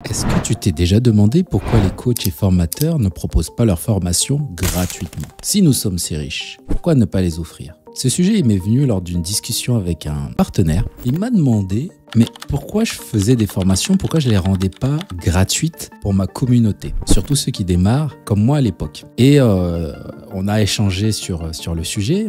Est-ce que tu t'es déjà demandé pourquoi les coachs et formateurs ne proposent pas leur formation gratuitement? Si nous sommes si riches, pourquoi ne pas les offrir? Ce sujet m'est venu lors d'une discussion avec un partenaire. Il m'a demandé mais pourquoi je faisais des formations, pourquoi je les rendais pas gratuites pour ma communauté, surtout ceux qui démarrent comme moi à l'époque. Et on a échangé sur le sujet,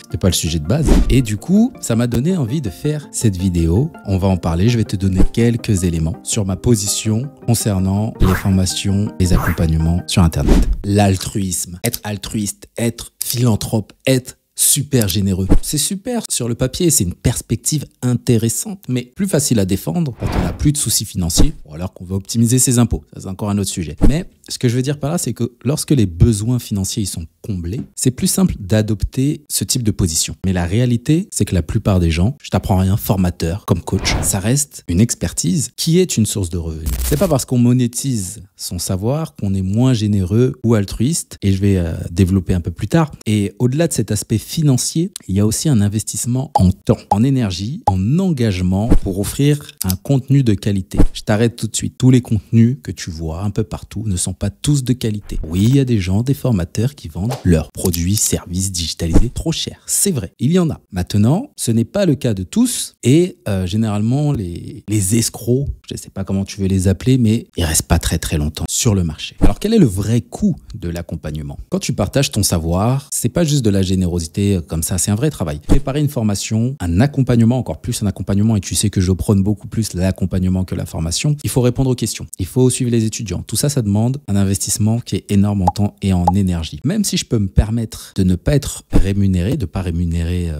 c'était pas le sujet de base. Et du coup, ça m'a donné envie de faire cette vidéo. On va en parler, je vais te donner quelques éléments sur ma position concernant les formations, les accompagnements sur Internet. L'altruisme, être altruiste, être philanthrope, être super généreux. C'est super sur le papier, c'est une perspective intéressante, mais plus facile à défendre quand on n'a plus de soucis financiers ou alors qu'on veut optimiser ses impôts. Ça, c'est encore un autre sujet. Mais ce que je veux dire par là, c'est que lorsque les besoins financiers ils sont comblés, c'est plus simple d'adopter ce type de position. Mais la réalité, c'est que la plupart des gens, je t'apprends rien, formateur comme coach, ça reste une expertise qui est une source de revenus. C'est pas parce qu'on monétise son savoir qu'on est moins généreux ou altruiste, et je vais développer un peu plus tard. Et au-delà de cet aspect financier, il y a aussi un investissement en temps, en énergie, en engagement pour offrir un contenu de qualité. Je t'arrête tout de suite. Tous les contenus que tu vois un peu partout ne sont pas tous de qualité. Oui, il y a des gens, des formateurs qui vendent leurs produits, services digitalisés trop cher. C'est vrai, il y en a. Maintenant, ce n'est pas le cas de tous et généralement les escrocs, je ne sais pas comment tu veux les appeler, mais ils restent pas très longtemps sur le marché. Alors quel est le vrai coût de l'accompagnement? Quand tu partages ton savoir, c'est pas juste de la générosité comme ça, c'est un vrai travail. Préparer une formation, un accompagnement, encore plus un accompagnement, et tu sais que je prône beaucoup plus l'accompagnement que la formation, il faut répondre aux questions, il faut suivre les étudiants. Tout ça, ça demande un investissement qui est énorme en temps et en énergie. Même si je peux me permettre de ne pas être rémunéré, de pas rémunérer,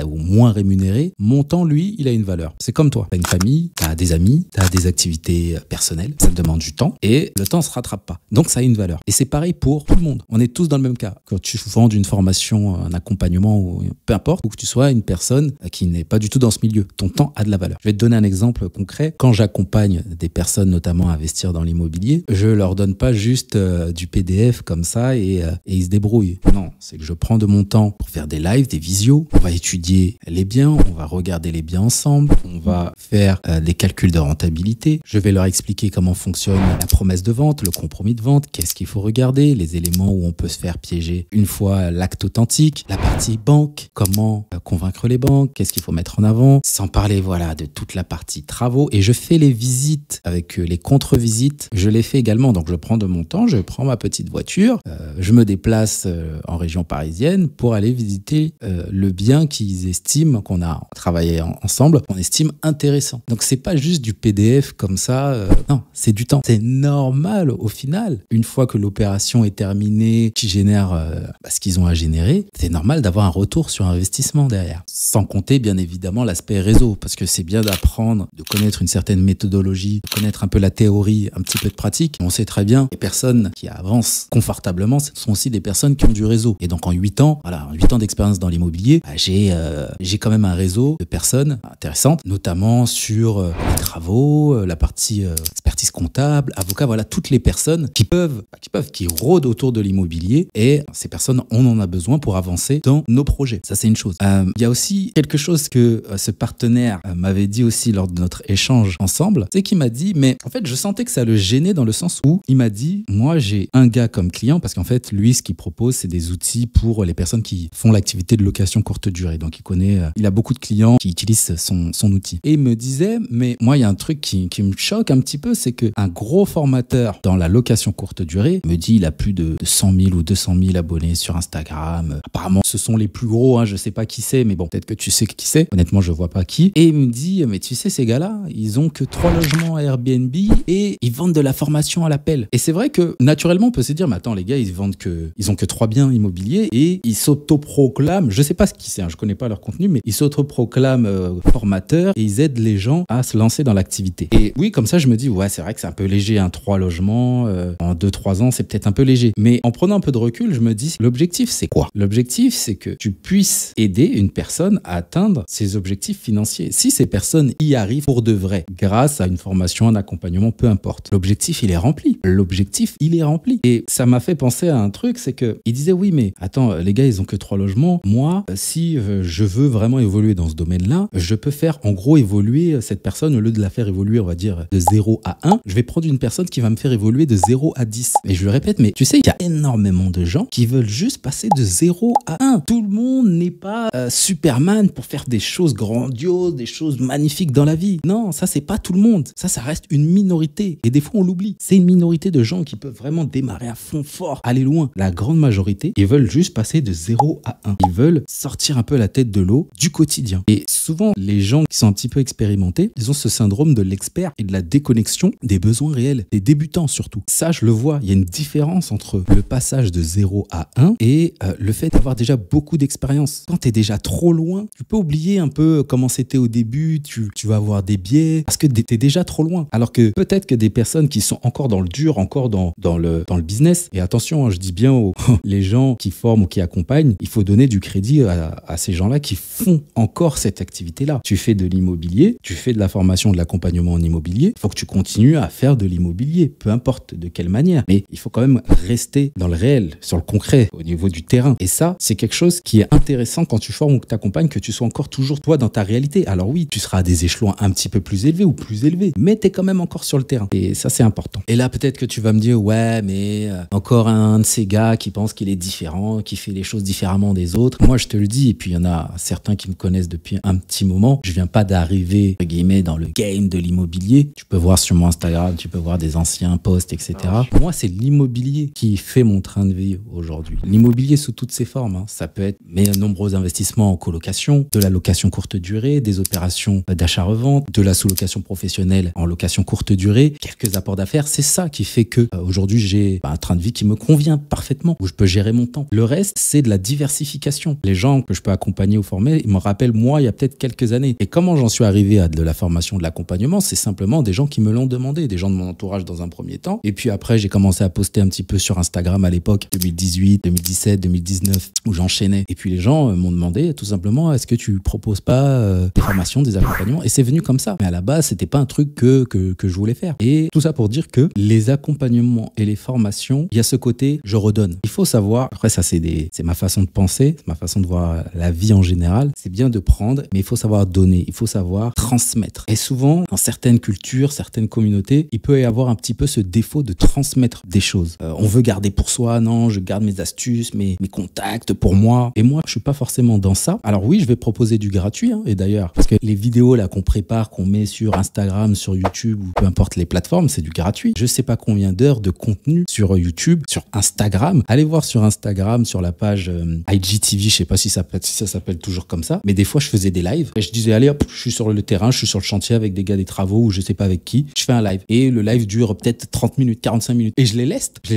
ou moins rémunéré, mon temps, lui, il a une valeur. C'est comme toi. Tu as une famille, tu as des amis, tu as des activités personnelles, ça te demande du temps et le temps ne se rattrape pas. Donc, ça a une valeur. Et c'est pareil pour tout le monde. On est tous dans le même cas. Quand tu vends une formation, un accompagnement ou peu importe, ou que tu sois une personne qui n'est pas du tout dans ce milieu, ton temps a de la valeur. Je vais te donner un exemple concret. Quand j'accompagne des personnes, notamment à investir dans l'immobilier, je leur donne pas juste du PDF comme ça et ils se débrouillent. Non, c'est que je prends de mon temps pour faire des lives, des visios. On va étudier les biens, on va regarder les biens ensemble, on va faire des calculs de rentabilité. Je vais leur expliquer comment fonctionne la promesse de vente, le compromis de vente, qu'est-ce qu'il faut regarder, les éléments où on peut se faire piéger une fois l'acte authentique, la partie banque, comment convaincre les banques, qu'est-ce qu'il faut mettre en avant, sans parler de toute la partie travaux. Et je fais les visites avec les contre-visites, je les fais également. Donc je prends de mon temps, je prends ma petite voiture, je me déplace en région parisienne pour aller visiter le bien qu'ils estiment, qu'on a travaillé ensemble, qu'on estime intéressant. Donc c'est pas juste du PDF comme ça, non, c'est du temps. C'est normal au final, une fois que l'opération est terminée, qui génère ce qu'ils ont à générer, c'est normal d'avoir un retour sur investissement derrière. Sans compter bien évidemment l'aspect réseau, parce que c'est bien d'apprendre, de connaître une certaine méthodologie, de connaître un peu la théorie, un petit peu de pratique. On sait très bien, les personnes qui avancent confortablement, ce sont aussi des personnes qui ont du réseau. Et donc en 8 ans, en 8 ans d'expérience dans l'immobilier, j'ai quand même un réseau de personnes intéressantes, notamment sur les travaux, la partie expertise comptable, avocat, toutes les personnes qui rôdent autour de l'immobilier. Et ces personnes, on en a besoin pour avancer dans nos projets. Ça, c'est une chose. Il y a aussi quelque chose que ce partenaire m'avait dit aussi lors de notre échange ensemble, c'est qu'il m'a dit, mais en fait, je sentais que ça le gênait dans le sens où il m'a dit, moi, j'ai un gars comme client, parce qu'en fait, lui, ce qu'il propose, c'est des outils pour les personnes qui font l'activité de location courte durée. Donc, il a beaucoup de clients qui utilisent son outil. Et il me disait, mais moi, il y a un truc qui me choque un petit peu, c'est qu'un gros formateur dans la location courte durée me dit, il a plus de 100 000 ou 200 000 abonnés sur Instagram. Apparemment, ce sont les plus gros, je sais pas qui c'est, mais bon, peut-être que tu sais qui c'est. Honnêtement, je vois pas qui. Et il me dit, mais tu sais, ces gars-là, ils ont que 3 logements à Airbnb et ils vendent de la formation à l'appel. Et c'est vrai que, naturellement, on peut se dire, mais attends, les gars, ils ont que 3 biens immobiliers et ils s'autoproclament, je sais pas ce qui c'est, je connais pas leur contenu, mais ils s'autoproclament formateurs et ils aident les gens à se lancer dans l'activité. Et oui, comme ça, je me dis, ouais, c'est vrai que c'est un peu léger, 3 logements, en 2-3 ans, c'est peut-être un peu léger. Mais en prenant un peu de recul, je me dis, l'objectif, c'est quoi? L'objectif, c'est que tu puisses aider une personne à atteindre ses objectifs financiers. Si ces personnes y arrivent pour de vrai, grâce à une formation, un accompagnement, peu importe, l'objectif, il est rempli. L'objectif, il est rempli. Et ça m'a fait penser à un truc, c'est que il disait, oui, mais attends, les gars, ils ont que 3 logements. Moi, si je veux vraiment évoluer dans ce domaine-là, je peux faire, en gros, évoluer cette personne, au lieu de la faire évoluer, on va dire, de 0 à 1, je vais prendre une personne qui va me faire évoluer de 0 à 10. Et je le répète, mais tu sais, il y a énormément de gens qui veulent juste passer de 0 à 1. Tout le monde n'est pas Superman pour faire des choses grandioses, des choses magnifiques dans la vie. Non, ça, c'est pas tout le monde. Ça reste une minorité. Et des fois, on l'oublie. C'est une minorité de gens qui peuvent vraiment démarrer à fond fort, aller loin. La grande majorité, ils veulent juste passer de 0 à 1. Ils veulent sortir un peu la tête de l'eau du quotidien. Et souvent, les gens qui sont un petit peu expérimentés, ils ont ce syndrome de l'expert et de la déconnexion des besoins réels, des débutants surtout. Ça, je le vois. Il y a une différence entre le passage de 0 à 1 et le fait d'avoir déjà beaucoup d'expérience. Quand tu es déjà trop loin, tu peux oublier un peu comment c'était au début, tu vas avoir des biais parce que tu es déjà trop loin. Alors que peut-être que des personnes qui sont encore dans le dur, encore dans le business, et attention, hein, je dis bien aux les gens qui forment ou qui accompagnent, il faut donner du crédit à ces gens-là qui font encore cette activité-là. Tu fais de l'immobilier, tu fais de la formation, de l'accompagnement en immobilier, il faut que tu continues à faire de l'immobilier, peu importe de quelle manière. Mais il faut quand même rester dans le réel, sur le concret, au niveau du terrain. Et ça, c'est quelque chose qui est intéressant quand tu formes ou que tu accompagnes, que tu sois encore toujours toi dans ta réalité. Alors oui, tu seras à des échelons un petit peu plus élevés ou plus élevés, mais tu es quand même encore sur le terrain. Et ça, c'est important. Et là, peut-être que tu vas me dire, ouais, mais encore un de ces gars qui pense qu'il est différent, qui fait les choses différemment des autres. Moi, je te le dis, et puis il y en a certains qui me connaissent depuis un petit moment. Je viens pas d'arriver, entre guillemets, dans le game de l'immobilier. Tu peux voir sur mon Instagram, tu peux voir des anciens posts, etc. Moi, c'est l'immobilier qui fait mon train de vie aujourd'hui. L'immobilier sous toutes ses formes. Hein. Ça peut être mes nombreux investissements en colocation, de la location courte durée, des opérations d'achat-revente, de la sous-location professionnelle en location courte durée, quelques apports d'affaires. C'est ça qui fait que aujourd'hui, j'ai un train de vie qui me convient parfaitement, où je peux gérer mon temps. Le reste, c'est de la diversification. Les gens que je peux accompagner ou former, ils me rappellent moi il y a peut-être quelques années. Et comment j'en suis arrivé à de la formation, de l'accompagnement, c'est simplement des gens qui me l'ont demandé, des gens de mon entourage dans un premier temps. Et puis après, j'ai commencé à poster un petit peu sur Instagram à l'époque, 2018, 2017, 2019, où j'enchaînais. Et puis les gens m'ont demandé tout simplement, est-ce que tu proposes pas des formations, des accompagnements? Et c'est venu comme ça. Mais à la base, c'était pas un truc que je voulais faire. Et tout ça pour dire que les accompagnements et les formations, il y a ce côté, je redonne. Il faut savoir, après ça c'est ma façon de penser, ma façon de voir la vie en général, c'est bien de prendre, mais il faut savoir donner, il faut savoir transmettre. Et souvent, dans certaines cultures, certaines communautés, il peut y avoir un petit peu ce défaut de transmettre des choses. On veut garder pour soi, non, je garde mes astuces, mes contacts pour moi. Et moi, je suis pas forcément dans ça. Alors oui, je vais proposer du gratuit, hein, et d'ailleurs, parce que les vidéos là qu'on prépare, qu'on met sur Instagram, sur YouTube, ou peu importe les plateformes, c'est du gratuit. Je sais pas combien d'heures de contenu sur YouTube, sur Instagram. Allez voir sur Instagram, sur la page IGTV, je sais pas si ça s'appelle toujours comme ça, mais des fois je faisais des lives et je disais allez hop, je suis sur le terrain, je suis sur le chantier avec des gars des travaux ou je sais pas avec qui, je fais un live et le live dure peut-être 30 minutes, 45 minutes et je les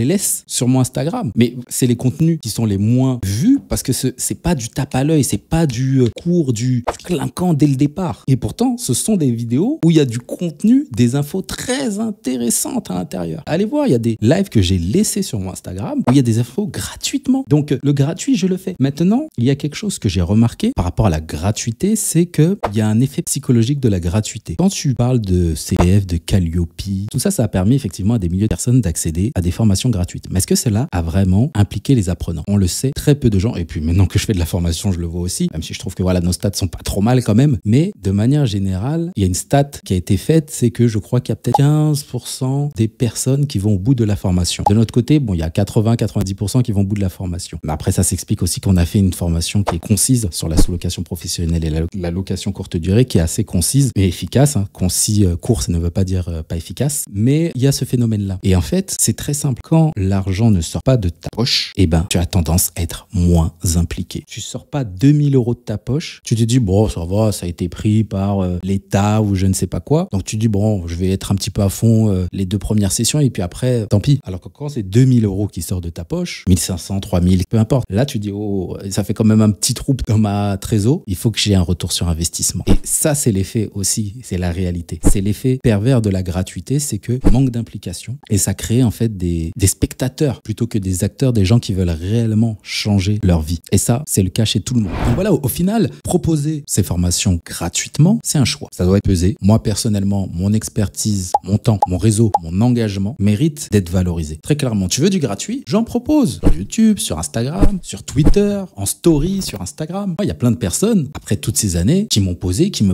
laisse sur mon Instagram. Mais c'est les contenus qui sont les moins vus parce que c'est pas du tape à l'œil, c'est pas du court, du clinquant dès le départ. Et pourtant, ce sont des vidéos où il y a du contenu, des infos très intéressantes à l'intérieur. Allez voir, il y a des lives que j'ai laissés sur mon Instagram où il y a des infos gratuitement. Donc le gratuit, je le fais. Maintenant, il y a quelque chose que j'ai remarqué par rapport à la gratuité, c'est qu'il y a un effet psychologique de la gratuité. Quand tu parles de CPF, de Calliope, tout ça, ça a permis effectivement à des milliers de personnes d'accéder à des formations gratuites. Mais est-ce que cela a vraiment impliqué les apprenants? On le sait, très peu de gens, et puis maintenant que je fais de la formation, je le vois aussi, même si je trouve que voilà, nos stats sont pas trop mal quand même, mais de manière générale, il y a une stat qui a été faite, c'est que je crois qu'il y a peut-être 15% des personnes qui vont au bout de la formation. De notre côté, bon, il y a 80-90% qui vont au bout de la formation. Mais après, ça s'explique aussi qu'on a fait une formation qui est concise sur la sous-location professionnelle et la location courte durée, qui est assez concise mais efficace. Hein. Concis, court, ça ne veut pas dire pas efficace, mais il y a ce phénomène-là. Et en fait, c'est très simple. Quand l'argent ne sort pas de ta poche, eh ben, tu as tendance à être moins impliqué. Tu sors pas 2000 € de ta poche, tu te dis, bon, ça va, ça a été pris par l'État ou je ne sais pas quoi. Donc tu dis, bon, je vais être un petit peu à fond les 2 premières sessions et puis après, tant pis. Alors que quand c'est 2000 € qui sortent de ta poche, 1500, 3000, peu importe. Là, tu dis, oh, ça fait quand même un petit trou dans ma trésor. Il faut que j'ai un retour sur investissement. Et ça, c'est l'effet aussi, c'est la réalité. C'est l'effet pervers de la gratuité, c'est que manque d'implication et ça crée en fait des spectateurs plutôt que des acteurs, des gens qui veulent réellement changer leur vie. Et ça, c'est le cas chez tout le monde. Donc voilà, au final, proposer ces formations gratuitement, c'est un choix. Ça doit être pesé. Moi, personnellement, mon expertise, mon temps, mon réseau, mon engagement mérite d'être valorisé. Très clairement, tu veux du gratuit? J'en propose. Sur YouTube, sur Instagram, sur Twitter, en story, sur Instagram. Il y a plein de personnes, après toutes ces années, qui me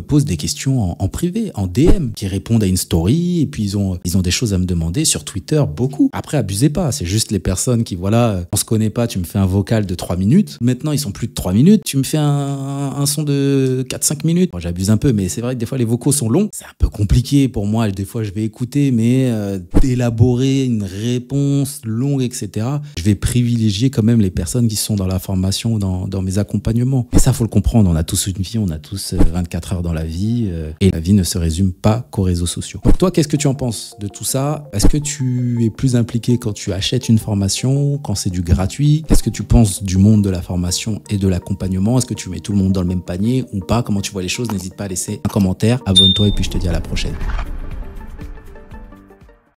posent des questions en privé, en DM, qui répondent à une story écrit et puis ils ont des choses à me demander sur Twitter, beaucoup. Après, abusez pas, c'est juste les personnes qui, voilà, on se connaît pas, tu me fais un vocal de 3 minutes. Maintenant, ils sont plus de 3 minutes, tu me fais un son de 4-5 minutes. Bon, j'abuse un peu, mais c'est vrai que des fois, les vocaux sont longs. C'est un peu compliqué pour moi. Des fois, je vais écouter, mais d'élaborer une réponse longue, etc. Je vais privilégier quand même les personnes qui sont dans la formation ou dans mes accompagnements. Et ça, faut le comprendre. On a tous une vie, on a tous 24 heures dans la vie et la vie ne se résume pas qu'aux réseaux sociaux. Donc toi, qu'est-ce que tu en penses de tout ça? Est-ce que tu es plus impliqué quand tu achètes une formation, quand c'est du gratuit? Qu'est-ce que tu penses du monde de la formation et de l'accompagnement? Est-ce que tu mets tout le monde dans le même panier ou pas? Comment tu vois les choses? N'hésite pas à laisser un commentaire. Abonne-toi et puis je te dis à la prochaine.